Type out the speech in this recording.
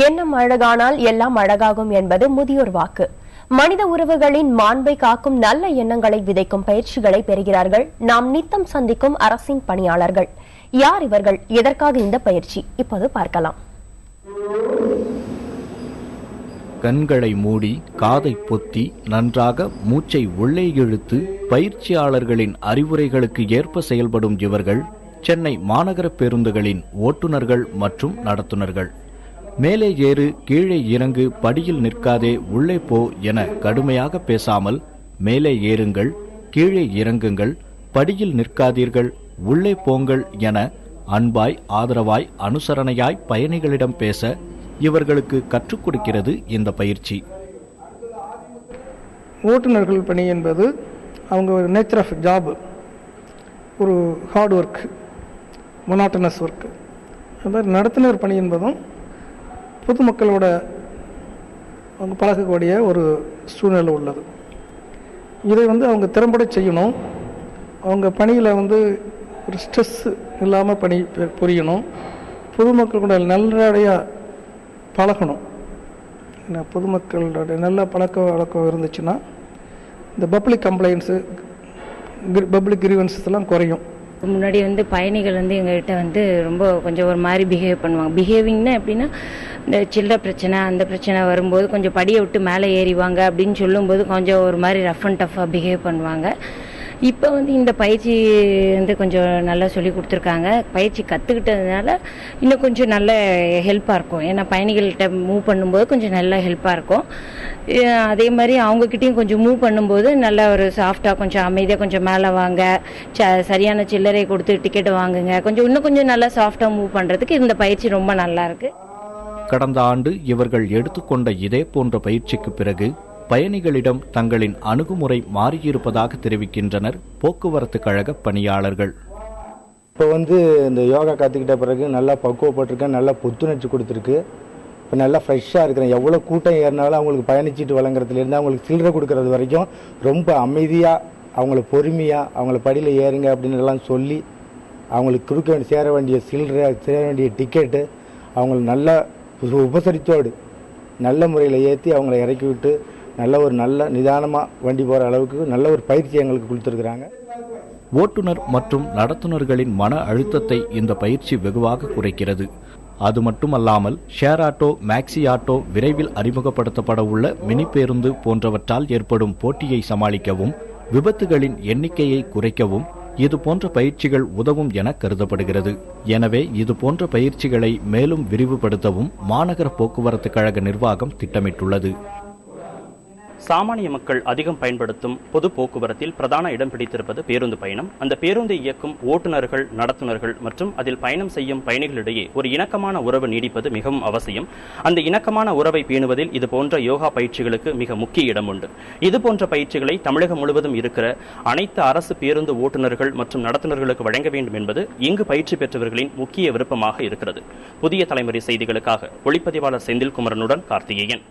எண்ணம் அழகானால் எல்லாம் அழகாகும் என்பது முதியோர் வாக்கு. மனித உறவுகளின் மாண்பை காக்கும் நல்ல எண்ணங்களை விதைக்கும் பயிற்சிகளை பெறுகிறார்கள் நாம் நித்தம் சந்திக்கும் அரசின் பணியாளர்கள். யார் இவர்கள், எதற்காக இந்த பயிற்சி, இப்போது பார்க்கலாம். கண்களை மூடி காதை பொத்தி நன்றாக மூச்சை உள்ளே இழுத்து பயிற்சியாளர்களின் அறிவுரைகளுக்கு ஏற்ப செயல்படும் இவர்கள் சென்னை மாநகர பேருந்துகளின் ஓட்டுநர்கள் மற்றும் நடத்துனர்கள். மேலே ஏறு, கீழே இறங்கு, படியில் நிற்காதே, உள்ளே போ என கடுமையாக பேசாமல் மேலே ஏறுங்கள், கீழே இறங்குங்கள், படியில் நிற்காதீர்கள், உள்ளே போங்கள் என அன்பாய் ஆதரவாய் அனுசரணையாய் பயணிகளிடம் பேச இவர்களுக்கு கற்றுக் கொடுக்கிறது இந்த பயிற்சி. ஓட்டுநர்கள் பணி என்பது அவங்க ஒரு நேச்சர் ஆஃப் ஜாப், ஒரு ஹார்ட் ஒர்க், மொனாட்டனஸ் ஒர்க். அது மாதிரி நடத்துனர் பணி என்பதும் பொதுமக்களோட அவங்க பழகக்கூடிய ஒரு சூழ்நிலை உள்ளது. இதை அவங்க திறம்பட செய்யணும். அவங்க பணியில் ஒரு ஸ்ட்ரெஸ் இல்லாமல் பணி புரியணும். பொதுமக்கள் கூட நல்லபடியாக பழகணும். ஏன்னா பொதுமக்களோட நல்ல பழக்க வழக்கம் இருந்துச்சுன்னா இந்த பப்ளிக் கம்ப்ளைண்ட்ஸு, பப்ளிக் கிரீவன்ஸஸ் எல்லாம் குறையும். முன்னாடி பயணிகள் எங்ககிட்ட ரொம்ப கொஞ்சம் ஒரு மாதிரி பிஹேவ் பண்ணுவாங்க. பிஹேவிங்னா எப்படின்னா, இந்த சில்லற பிரச்சனை அந்த பிரச்சனை வரும்போது கொஞ்சம் படியை விட்டு மேலே ஏறிவாங்க அப்படின்னு சொல்லும்போது கொஞ்சம் ஒரு மாதிரி ரஃப் அண்ட் டஃப்பாக பிஹேவ் பண்ணுவாங்க. இப்போ இந்த பயிற்சி கொஞ்சம் நல்லா சொல்லி கொடுத்துருக்காங்க. பயிற்சி கற்றுக்கிட்டதுனால இன்னும் கொஞ்சம் நல்ல ஹெல்ப்பாக இருக்கும். ஏன்னா பயணிகள்கிட்ட மூவ் பண்ணும்போது கொஞ்சம் நல்ல ஹெல்ப்பாக இருக்கும். அதே மாதிரி அவங்கக்கிட்டையும் கொஞ்சம் மூவ் பண்ணும்போது நல்லா ஒரு சாஃப்டாக கொஞ்சம் அமைதியாக கொஞ்சம் மேலே வாங்க, சரியான சில்லறை கொடுத்து டிக்கெட் வாங்குங்க, இன்னும் கொஞ்சம் நல்லா சாஃப்டாக மூவ் பண்ணுறதுக்கு இந்த பயிற்சி ரொம்ப நல்லா இருக்கு. கடந்த ஆண்டு இவர்கள் எடுத்துக்கொண்ட இதே போன்ற பயிற்சிக்கு பிறகு பயணிகளிடம் தங்களின் அணுகுமுறை மாறியிருப்பதாக தெரிவிக்கின்றனர் போக்குவரத்து கழக பணியாளர்கள். இப்போ இந்த யோகா கற்றுக்கிட்ட பிறகு நல்லா பக்குவப்பட்டிருக்கேன், நல்லா புத்துணர்ச்சி கொடுத்துருக்கு. இப்போ நல்லா ஃப்ரெஷ்ஷாக இருக்கிறேன். எவ்வளோ கூட்டம் ஏறினாலும் அவங்களுக்கு பயணிச்சிட்டு வழங்குறதுலேருந்து அவங்களுக்கு சில்லறை கொடுக்கறது வரைக்கும் ரொம்ப அமைதியாக, அவங்கள பொறுமையாக, அவங்கள படியில் ஏறுங்க அப்படின்னு எல்லாம் சொல்லி அவங்களுக்கு சேர வேண்டிய சில்லறை, சேர வேண்டிய டிக்கெட்டு அவங்கள நல்லா உபசரித்தோடு நல்ல முறையில் ஏற்றி அவங்கள இறக்கி விட்டு நல்ல நிதானமாக வண்டி போகிற அளவுக்கு நல்ல ஒரு பயிற்சி எங்களுக்கு கொடுத்துருக்குறாங்க. ஓட்டுநர் மற்றும் நடத்துனர்களின் மன அழுத்தத்தை இந்த பயிற்சி வெகுவாக குறைக்கிறது. அது மட்டுமல்லாமல் ஷேர் ஆட்டோ, மேக்ஸி ஆட்டோ, விரைவில் அறிமுகப்படுத்தப்பட உள்ள மினி பேருந்து போன்றவற்றால் ஏற்படும் போட்டியை சமாளிக்கவும் விபத்துகளின் எண்ணிக்கையை குறைக்கவும் இது போன்ற பயிற்சிகள் உதவும் என கருதப்படுகிறது. எனவே இது போன்ற பயிற்சிகளை மேலும் விரிவுபடுத்தவும் மாநகர போக்குவரத்து கழக நிர்வாகம் திட்டமிட்டுள்ளது. சாமானிய மக்கள் அதிகம் பயன்படுத்தும் பொது போக்குவரத்தில் பிரதான இடம் பிடித்திருப்பது பேருந்து பயணம். அந்த பேருந்தை இயக்கும் ஓட்டுநர்கள், நடத்துனர்கள் மற்றும் அதில் பயணம் செய்யும் பயணிகளிடையே ஒரு இணக்கமான உறவு நீடிப்பது மிகவும் அவசியம். அந்த இணக்கமான உறவை பேணுவதில் இது போன்ற யோகா பயிற்சிகளுக்கு மிக முக்கிய இடம் உண்டு. இது போன்ற பயிற்சிகளை தமிழகம் முழுவதும் இருக்கிற அனைத்து அரசு பேருந்து ஓட்டுநர்கள் மற்றும் நடத்துனர்களுக்கு வழங்க வேண்டும் என்பது இங்கு பயிற்சி பெற்றவர்களின் முக்கிய விருப்பமாக இருக்கிறது. புதிய தலைமுறை செய்திகளுக்காக ஒளிப்பதிவாளர் செந்தில்குமரனுடன் கார்த்திகேயன்.